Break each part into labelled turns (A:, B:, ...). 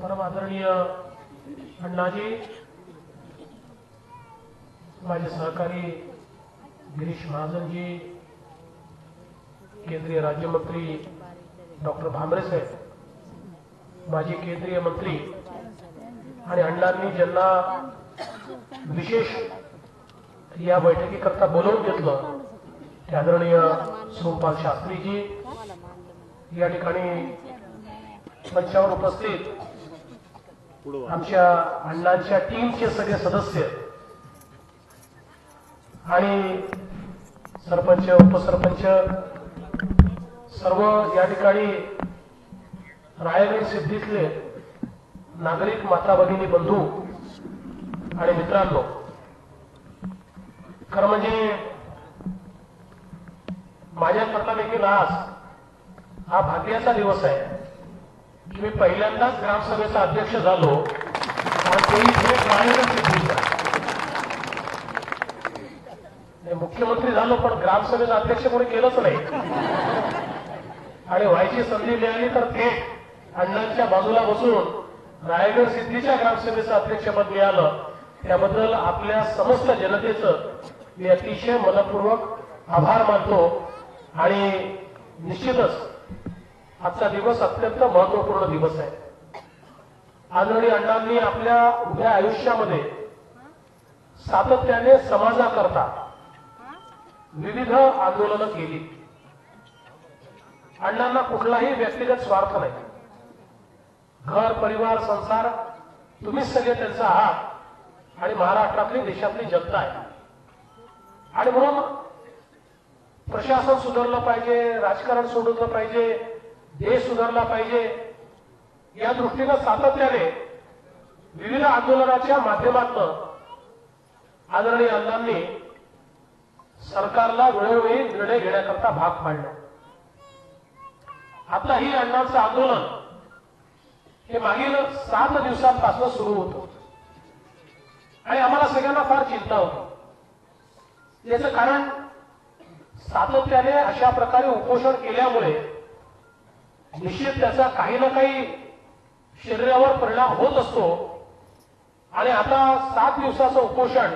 A: परम आदरणीय अण्णाजी, माझे सहकारी गिरीश महाजन जी, केंद्रीय राज्यमंत्री डॉक्टर भामरे साहेब, माजी केंद्रीय मंत्री आणि अण्णांनी ज्यांना विशेष या बैठकीकरता बोलवून घेतलं ते आदरणीय सोमपाल शास्त्रीजी, या ठिकाणी मंचावर उपस्थित आमच्या अण्णांच्या टीमचे सगळे सदस्य आणि सरपंच उपसरपंच सर्व या ठिकाणी रायगड सिद्धीतले नागरिक माता भगिनी बंधू आणि मित्रांनो, खरं म्हणजे माझ्याकरता देखील आज हा भाग्याचा दिवस आहे की मी पहिल्यांदाच ग्रामसभेचा अध्यक्ष झालो आणि तेही थेट रायगड सिद्धीचा. मुख्यमंत्री झालो पण ग्रामसभेचा अध्यक्ष कोणी केलंच नाही आणि व्हायची संधी मिळाली तर थेट अण्णांच्या बाजूला बसून रायगड सिद्धीच्या ग्रामसभेचं अध्यक्षपद मिळालं. त्याबद्दल आपल्या समस्त जनतेचं मी अतिशय मनपूर्वक आभार मानतो आणि निश्चितच आजचा दिवस अत्यंत महत्वपूर्ण दिवस आहे. आदरणीय अण्णांनी आपल्या उभ्या आयुष्यामध्ये सातत्याने समाजाकरता विविध आंदोलनं केली. अण्णांना कुठलाही व्यक्तिगत स्वार्थ नाही. घर परिवार संसार तुम्हीच सगळे त्यांचा आहात आणि महाराष्ट्रातली देशातली जनता आहे. आणि म्हणून प्रशासन सुधारलं पाहिजे, राजकारण सोडवलं पाहिजे, देश सुधारला पाहिजे या दृष्टीनं सातत्याने विविध आंदोलनाच्या माध्यमातून आदरणीय अण्णांनी सरकारला वेळोवेळी निर्णय घेण्याकरता भाग पाडला. आता ही अण्णांचं आंदोलन हे मागील 7 दिवसांपासून सुरू होतं आणि आम्हाला सगळ्यांना फार चिंता होती. याचं कारण सातत्याने अशा प्रकारे उपोषण केल्यामुळे निश्चित त्याचा काही ना काही शरीरावर परिणाम होत असतो आणि आता 7 दिवसाचं उपोषण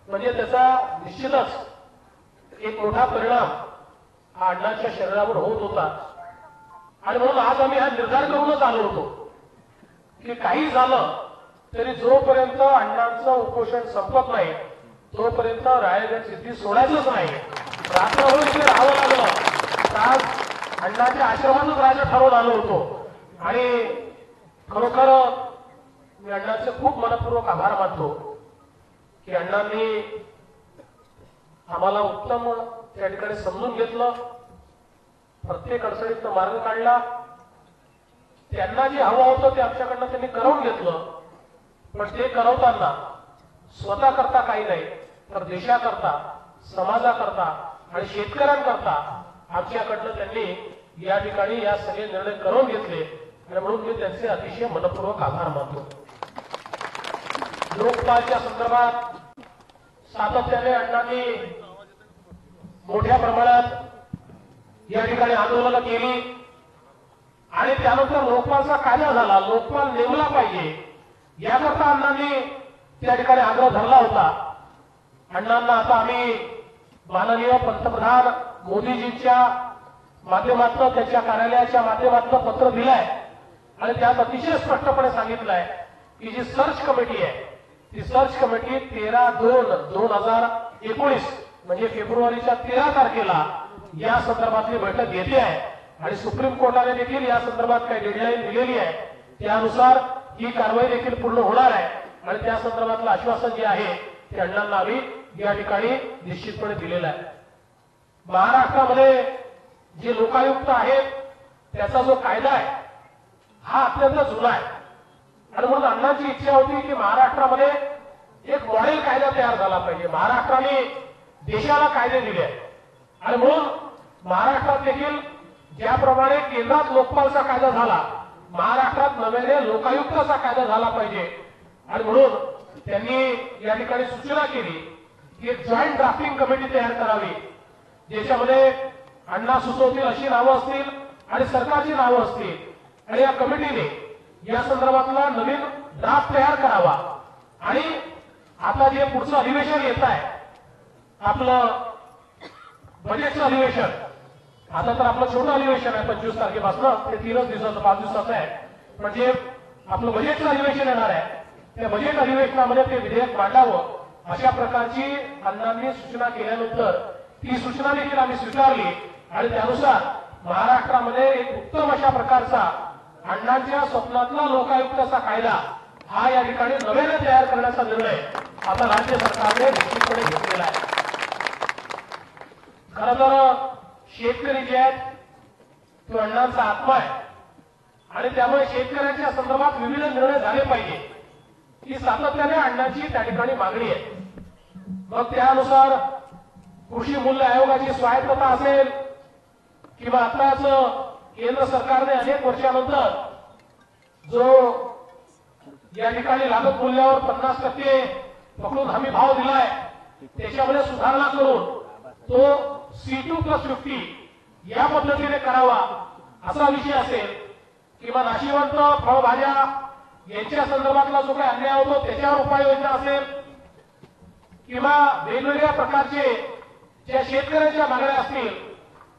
A: म्हणजे त्याचा निश्चितच एक मोठा परिणाम हा अण्णांच्या शरीरावर होत होता. आणि म्हणून आज आम्ही हा निर्धार करूनच आलो होतो की काही झालं तरी जोपर्यंत अण्णांचं उपोषण संपत नाही तोपर्यंत रायगड सिद्धी सोडायचंच नाही. रात्रभर इथे राहावं लागलं. आज अण्णांच्या आश्रमातच राहायचं ठरवून आलो होतो आणि खरोखर मी अण्णांचे खूप मनपूर्वक आभार मानतो की अण्णांनी आम्हाला उत्तम त्या ठिकाणी समजून घेतलं, प्रत्येक अडचणीतनं मार्ग काढला. त्यांना जे हवं होतं ते आमच्याकडनं त्यांनी करवून घेतलं, पण ते करवताना स्वतः करता काही नाही तर देशाकरता, समाजाकरता आणि शेतकऱ्यांकरता आमच्याकडनं त्यांनी या ठिकाणी या सगळे निर्णय करून घेतले आणि म्हणून मी त्यांचे अतिशय मनपूर्वक आभार मानतो. लोकपालच्या संदर्भात सातत्याने अण्णांनी मोठ्या प्रमाणात या ठिकाणी आंदोलनं केली आणि त्यानंतर लोकपालचा कायदा झाला, लोकपाल नेमला पाहिजे याकरता अण्णांनी त्या ठिकाणी आग्रह धरला होता. अण्णांना आता आम्ही माननीय पंतप्रधान मोदीजींच्या माध्यमातून त्यांच्या कार्यालयाच्या माध्यमातून पत्र दिलंय आणि त्यात अतिशय स्पष्टपणे सांगितलंय की जी सर्च कमिटी आहे ती सर्च कमिटी 13/2/2019 म्हणजे फेब्रुवारीच्या 13 तारखेला या संदर्भातली बैठक घेते आहे आणि सुप्रीम कोर्टाने देखील या संदर्भात काही डेडलाईन दिलेली आहे. त्यानुसार ही कारवाई देखील पूर्ण होणार आहे आणि त्या संदर्भातलं आश्वासन जे आहे ते अण्णांना आम्ही या ठिकाणी निश्चितपणे दिलेलं आहे. महाराष्ट्रामध्ये जे लोकायुक्त आहेत त्याचा जो कायदा आहे हा अत्यंत जुना आहे आणि म्हणून अण्णांची इच्छा होती की महाराष्ट्रामध्ये एक मॉडेल कायदा तयार झाला पाहिजे. महाराष्ट्राने देशाला कायदे दिले आहेत आणि म्हणून महाराष्ट्रात देखील ज्याप्रमाणे केंद्रात लोकपालचा कायदा झाला, महाराष्ट्रात नव्याने लोकायुक्ताचा कायदा झाला पाहिजे आणि म्हणून त्यांनी या ठिकाणी सूचना केली की एक जॉईंट ड्राफ्टिंग कमिटी तयार करावी ज्याच्यामध्ये अण्णा सुचवतील अशी नावं असतील आणि सरकारची नावं असतील आणि या कमिटीने या संदर्भातला नवीन ड्राफ्ट तयार करावा आणि आता जे पुढचं अधिवेशन येत आहे आपलं बजेटचं अधिवेशन, आता तर आपलं छोटं अधिवेशन आहे 25 तारखेपासून ते 3 दिवसाचं 5 दिवसाचं आहे, पण जे आपलं बजेटचं अधिवेशन येणार आहे त्या बजेट अधिवेशनामध्ये ते विधेयक मांडावं अशा प्रकारची अण्णांनी सूचना केल्यानंतर ती सूचना देखील आम्ही स्वीकारली आणि त्यानुसार महाराष्ट्रामध्ये एक उत्तम अशा प्रकारचा अण्णांच्या स्वप्नातला लोकायुक्ताचा कायदा हा या ठिकाणी नव्याने तयार करण्याचा निर्णय आता राज्य सरकारने निश्चितपणे घेतलेला आहे. खरं तर शेतकरी जे आहेत तो अण्णांचा आत्मा आहे आणि त्यामुळे शेतकऱ्यांच्या संदर्भात विविध निर्णय झाले पाहिजे ही सातत्याने अण्णांची त्या ठिकाणी मागणी आहे. मग त्यानुसार कृषी मूल्य आयोगाची स्वायत्तता असेल किंवा आताच केंद्र सरकारने अनेक वर्षानंतर जो या ठिकाणी लागत मूल्यावर 50% पकडून हमी भाव दिलाय त्याच्यामध्ये सुधारणा करून तो C2+50 या पद्धतीने करावा असा विषय असेल किंवा नाशिवंत फळभाज्या यांच्या संदर्भातला जो काही अन्याय होतो त्याच्यावर उपाययोजना असेल किंवा वेगवेगळ्या प्रकारचे ज्या शेतकऱ्यांच्या मागण्या असतील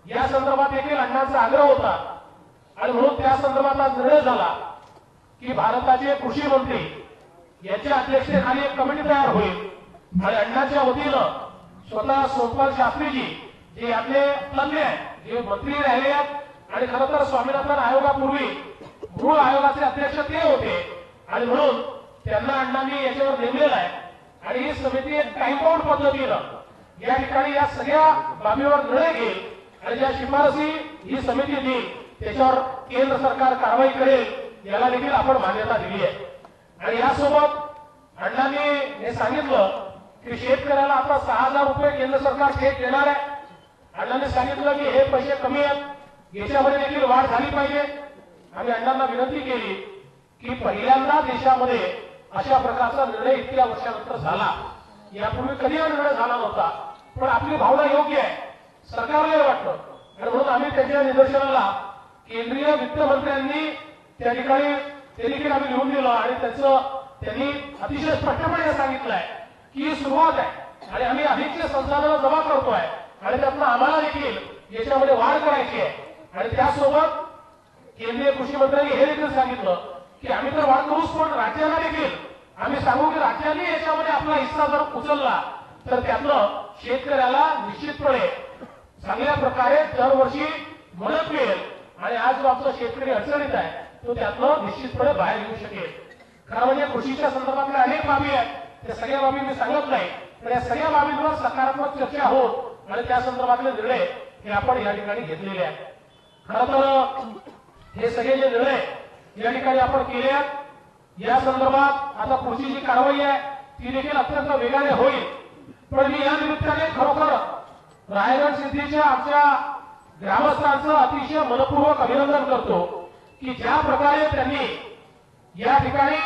A: या संदर्भात देखील अण्णांचा आग्रह होता आणि म्हणून त्या संदर्भात आज निर्णय झाला की भारताचे कृषी मंत्री यांच्या अध्यक्षतेखाली एक कमिटी तयार होईल आणि अण्णांच्या वतीनं स्वतः सोमपाल शास्त्रीजी जे आपले तज्ञ आहेत जे मंत्री राहिले आहेत आणि खरं तर स्वामीनाथन आयोगापूर्वी मूळ आयोगाचे अध्यक्ष ते होते आणि म्हणून त्यांना अण्णांनी याच्यावर नेमलेलं आहे आणि ही समिती एक टाइम बाउंड पद्धतीनं या ठिकाणी या सगळ्या बाबीवर निर्णय घेईल आणि ज्या शिफारसी ही समिती देईल त्याच्यावर केंद्र सरकार कारवाई करेल याला देखील आपण मान्यता दिली आहे. आणि यासोबत अण्णांनी हे सांगितलं की शेतकऱ्याला आता 6,000 रुपये केंद्र सरकार थेट देणार आहे. अण्णांनी सांगितलं की हे पैसे कमी आहेत याच्यामध्ये देखील वाढ झाली पाहिजे. आम्ही अण्णांना विनंती केली की पहिल्यांदा देशामध्ये अशा प्रकारचा निर्णय इतक्या वर्षानंतर झाला. यापूर्वी कधी हा निर्णय झाला नव्हता पण आपली भावना योग्य आहे सरकारला वाटतं आणि म्हणून आम्ही त्याच्या निदर्शनाला केंद्रीय वित्तमंत्र्यांनी त्या ठिकाणी ते देखील आम्ही लिहून दिलं आणि त्यांनी अतिशय स्पष्टपणे सांगितलंय की ही सुरुवात आहे आणि आम्ही अधिकचे संसाधनं जमा करतोय आणि त्यातनं आम्हाला देखील याच्यामध्ये वाढ करायची आहे आणि त्यासोबत केंद्रीय कृषी मंत्र्यांनी हे देखील सांगितलं की आम्ही तर वाढ करूच पण राज्यांना देखील आम्ही सांगू की राज्यांनी याच्यामध्ये आपला हिस्सा जर उचलला तर त्यातनं शेतकऱ्याला निश्चितपणे चांगल्या प्रकारे दरवर्षी मदत मिळेल आणि आज जो आमचा शेतकरी अडचणीत आहे तो त्यातनं निश्चितपणे बाहेर येऊ शकेल. खरं म्हणजे कृषीच्या संदर्भातल्या अनेक बाबी आहेत त्या सगळ्या बाबी मी सांगत नाही पण या सगळ्या बाबींवर सकारात्मक चर्चा होत आणि त्या संदर्भातले निर्णय हे आपण या ठिकाणी घेतलेले आहेत. खरं तर हे सगळे जे निर्णय या ठिकाणी आपण केले आहेत या संदर्भात आता पुढची जी कारवाई आहे ती देखील अत्यंत वेगाने होईल. पण मी या निमित्ताने खरोखर रायगड सिद्धीच्या आमच्या ग्रामस्थांचं अतिशय मनपूर्वक अभिनंदन करतो की ज्या प्रकारे त्यांनी या ठिकाणी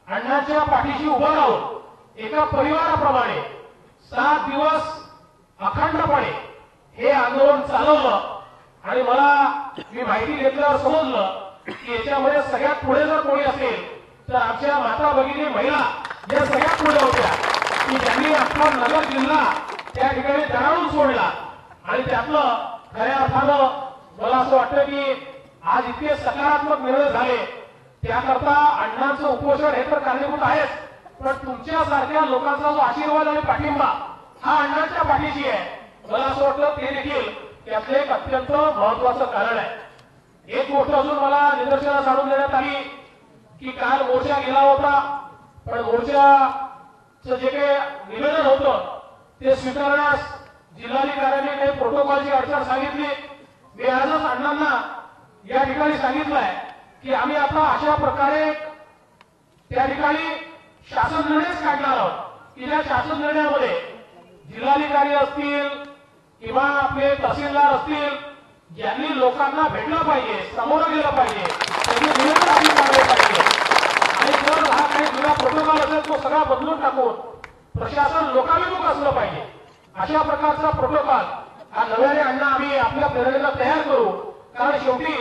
A: अण्णांच्या पाठीशी उभं राहून एका परिवाराप्रमाणे 7 दिवस अखंडपणे हे आंदोलन चालवलं आणि मी माहिती घेतल्यावर समजलं की याच्यामध्ये सगळ्यात पुढे जर कोणी असेल तर आमच्या माता भगिनी महिला या सगळ्यात पुढे होत्या की ज्यांनी आपला नगर जिल्हा त्या ठिकाणी दरावून सोडला आणि त्यातलं खऱ्या अर्थानं मला असं वाटतं की आज इतके सकारात्मक निर्णय झाले त्याकरता अण्णांचं उपोषण हे तर कारणीभूत आहेच पण तुमच्यासारख्या लोकांचा जो आशीर्वाद आणि पाठिंबा हा अण्णांच्या पाठीशी आहे. मला असं वाटतं ते देखील त्यातलं एक अत्यंत महत्वाचं कारण आहे. एक गोष्ट अजून मला निदर्शनास आणून देण्यात आली की काल मोर्चा गेला होता पण मोर्चाचं जे काही निवेदन होतं ते स्वीकारण्यास जिल्हाधिकाऱ्यांनी काही प्रोटोकॉलची अडचण सांगितली. मी आजच अण्णांना या ठिकाणी सांगितलंय की आम्ही आता अशा प्रकारे त्या ठिकाणी शासन निर्णयच काढणार आहोत की ज्या शासन निर्णयामध्ये जिल्हाधिकारी असतील किंवा आपले तहसीलदार असतील ज्यांनी लोकांना भेटलं पाहिजे समोर गेलं पाहिजे त्यांनी निवेदन आधी काढले पाहिजे आणि जर हा काही जुना प्रोटोकॉल असेल तो सगळा बदलून टाकून प्रशासन लोकाभिमुख असलं पाहिजे अशा प्रकारचा प्रोटोकॉल हा नव्याने अण्णा आम्ही आपल्या प्रेरणेला तयार करू कारण शेवटी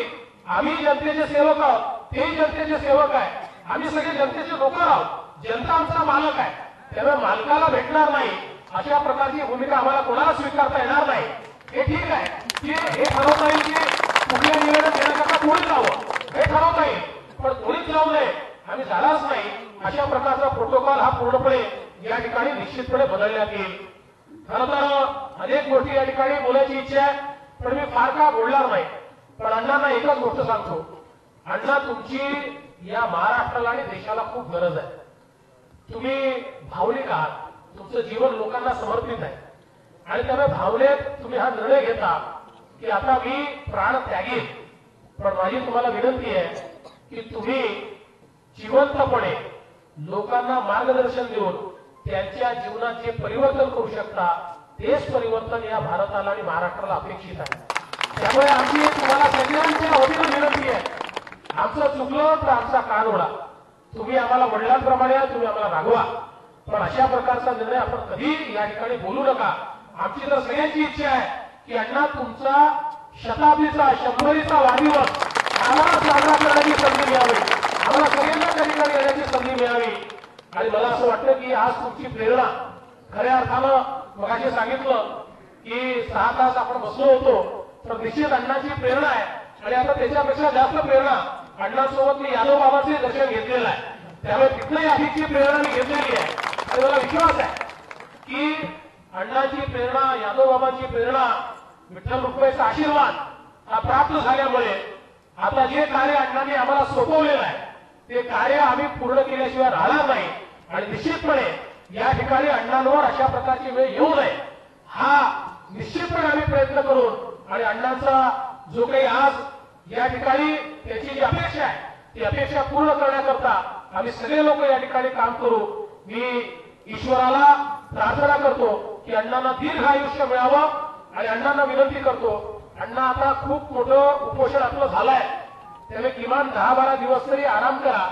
A: आम्ही जनतेचे सेवक आहोत ते जनतेचे सेवक आहे, आम्ही सगळे जनतेचे नोकर आहोत, जनता आमचा मालक आहे, त्यामुळे मालकाला भेटणार नाही अशा प्रकारची भूमिका आम्हाला कोणाला स्वीकारता येणार नाही. हे ठीक आहे की हे ठरवता येईल की कुठल्या निवेदन देण्याकरता कोणीच जावं हे ठरवता येईल, पण कोणीच जाऊ नये आम्ही झालाच नाही अशा प्रकारचा प्रोटोकॉल हा पूर्णपणे या ठिकाणी निश्चितपणे बदलण्यात येईल. खरं तर अनेक गोष्टी या ठिकाणी बोलायची इच्छा आहे, पण मी फार का बोलणार नाही. पण अण्णांना एकच गोष्ट सांगतो, अण्णा तुमची या महाराष्ट्राला आणि देशाला खूप गरज आहे. तुम्ही भावनिक आहात, तुमचं जीवन लोकांना समर्पित आहे आणि त्यामुळे भावनेत तुम्ही हा निर्णय घेता की आता मी प्राण त्यागीन. पण माझी तुम्हाला विनंती आहे की तुम्ही जिवंतपणे लोकांना मार्गदर्शन देऊन त्यांच्या जीवनात जे परिवर्तन करू शकता तेच परिवर्तन या भारताला आणि महाराष्ट्राला अपेक्षित आहे. त्यामुळे आमची तुम्हाला सगळ्यांच्या वतीनं विनंती आहे, आमचं चुकलं तर आमचा कान ओढा. तुम्ही आम्हाला वडिलांप्रमाणे तुम्ही आम्हाला रागवा, पण अशा प्रकारचा निर्णय आपण कधी या ठिकाणी बोलू नका. आमची तर सगळ्यांची इच्छा आहे की अण्णा तुमचा शताब्दीचा 100रीचा वाढदिवस आम्हाला साजरा करण्याची संधी मिळावी, आम्हाला सगळ्यांना त्या ठिकाणी येण्याची संधी मिळावी. आणि मला असं वाटतं की आज तुमची प्रेरणा खऱ्या अर्थानं मगाशी सांगितलं की 6 तास आपण बसलो होतो, तर निश्चित अण्णांची प्रेरणा आहे. आणि आता त्याच्यापेक्षा जास्त प्रेरणा अण्णांसोबत मी यादव बाबांचे दर्शन घेतलेलं आहे, त्यामुळे तिथल्याही अधिकची प्रेरणा मी घेतलेली आहे. आणि मला विश्वास आहे की अण्णांची प्रेरणा, यादव बाबांची प्रेरणा, विठ्ठल रुक्माईचा आशीर्वाद हा प्राप्त झाल्यामुळे आता जे कार्य अण्णांनी आम्हाला सोपवलेलं आहे ते कार्य आम्ही पूर्ण केल्याशिवाय राहणार नाही. आणि निश्चितपणे या ठिकाणी अण्णांवर अशा प्रकारची वेळ येऊ नये हा निश्चितपणे आम्ही प्रयत्न करून आणि अण्णांचा जो काही आज या ठिकाणी त्याची जी अपेक्षा आहे ती अपेक्षा पूर्ण करण्याकरता आम्ही सगळे लोक या ठिकाणी काम करू. मी ईश्वराला प्रार्थना करतो की अण्णांना दीर्घ आयुष्य मिळावं आणि अण्णांना विनंती करतो, अण्णा आता खूप मोठं उपोषण आपलं झालंय, त्यामुळे किमान 10-12 दिवस तरी आराम करा,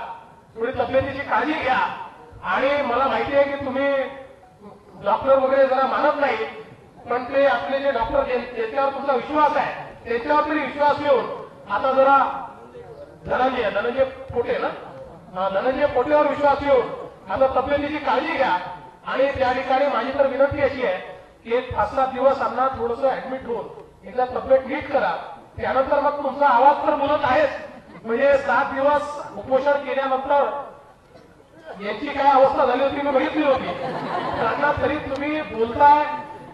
A: थोडी तब्येतीची काळजी घ्या. आणि मला माहिती आहे की तुम्ही डॉक्टर वगैरे जरा मानत नाही, पण ते आपले जे डॉक्टर ज्याच्यावर तुमचा विश्वास आहे त्याच्यावर तरी विश्वास ठेवून आता जरा धनंजय पोटे ना धनंजय पोटेवर विश्वास ठेवून आता तब्येतीची काळजी घ्या. आणि त्या ठिकाणी माझी तर विनंती अशी आहे की एक 5-7 दिवस अण्णा थोडंसं ऍडमिट होऊन एकदा तब्येत नीट करा, त्यानंतर मग तुमचा आवाज तर बोलत आहेच, म्हणजे 7 दिवस उपोषण केल्यानंतर यांची काय अवस्था झाली होती मी बघितली होती. अण्णा तरी तुम्ही बोलताय,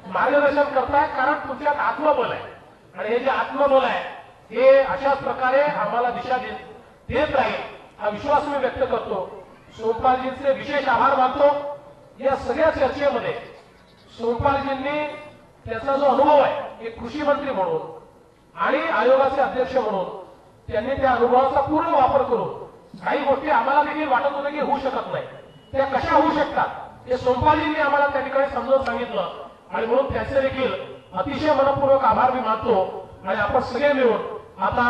A: मार्गदर्शन करताय, कारण तुमच्यात आत्मबल आहे आणि हे जे आत्मबल आहे हे अशाच प्रकारे आम्हाला दिशा देत राहील हा विश्वास मी व्यक्त करतो. सोमपालजींचे विशेष आभार मानतो. या सगळ्या चर्चेमध्ये सोमपालजींनी त्याचा जो अनुभव आहे एक कृषी मंत्री म्हणून आणि आयोगाचे अध्यक्ष म्हणून त्यांनी त्या अनुभवाचा पूर्ण वापर करून काही गोष्टी आम्हाला देखील वाटत होत्या की होऊ शकत नाही त्या कशा होऊ शकतात हे सोमपालजींनी आम्हाला त्या ठिकाणी समजावून सांगितलं. आणि म्हणून त्याचे देखील अतिशय मनपूर्वक आभार मी मानतो. आणि आपण सगळे मिळून आता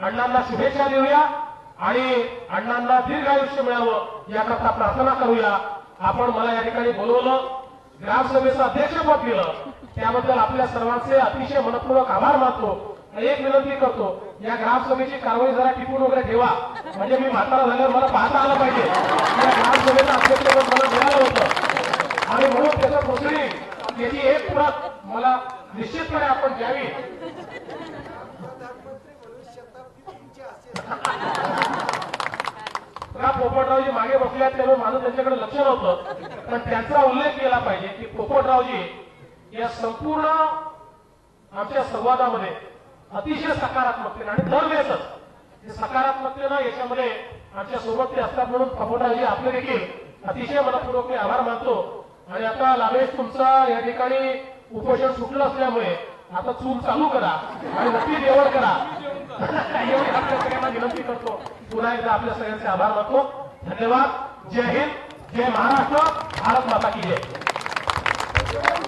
A: अण्णांना शुभेच्छा देऊया आणि अण्णांना दीर्घ आयुष्य मिळावं याकरता प्रार्थना करूया. आपण मला या ठिकाणी बोलवलं, ग्रामसभेचं अध्यक्षपद दिलं, त्याबद्दल आपल्या सर्वांचे अतिशय मनपूर्वक आभार मानतो. एक विनंती करतो, या ग्रामसभेची कारवाई जरा टिपून वगैरे ठेवा, म्हणजे मी म्हातारा झाल्यावर मला पाहता आलं पाहिजे. या ग्रामसभेचं अध्यक्षपद मला मिळालं होतं आणि म्हणून त्याचं प्रोसिडिंग याची एक प्रत मला निश्चितपणे आपण द्यावी. पोपटरावजी मागे बसल्यात त्यामुळे माझं त्यांच्याकडे लक्ष नव्हतं, पण त्यांचा उल्लेख केला पाहिजे की पोपटरावजी या संपूर्ण आमच्या संवादामध्ये अतिशय सकारात्मकतेने आणि दरवेळेसच सकारात्मकतेनं याच्यामध्ये आमच्या सोबत ते असतात. म्हणून पोपटरावजी आपले देखील अतिशय मनपूर्वक मी आभार मानतो. आणि आता लाभेश तुमचा या ठिकाणी उपोषण सुटलं असल्यामुळे आता चूल चालू करा आणि नक्की देवळ करा एवढी आपल्या सगळ्यांना विनंती करतो. पुन्हा एकदा आपल्या सगळ्यांचे आभार मानतो. धन्यवाद. जय हिंद, जय महाराष्ट्र, भारत माता की जय.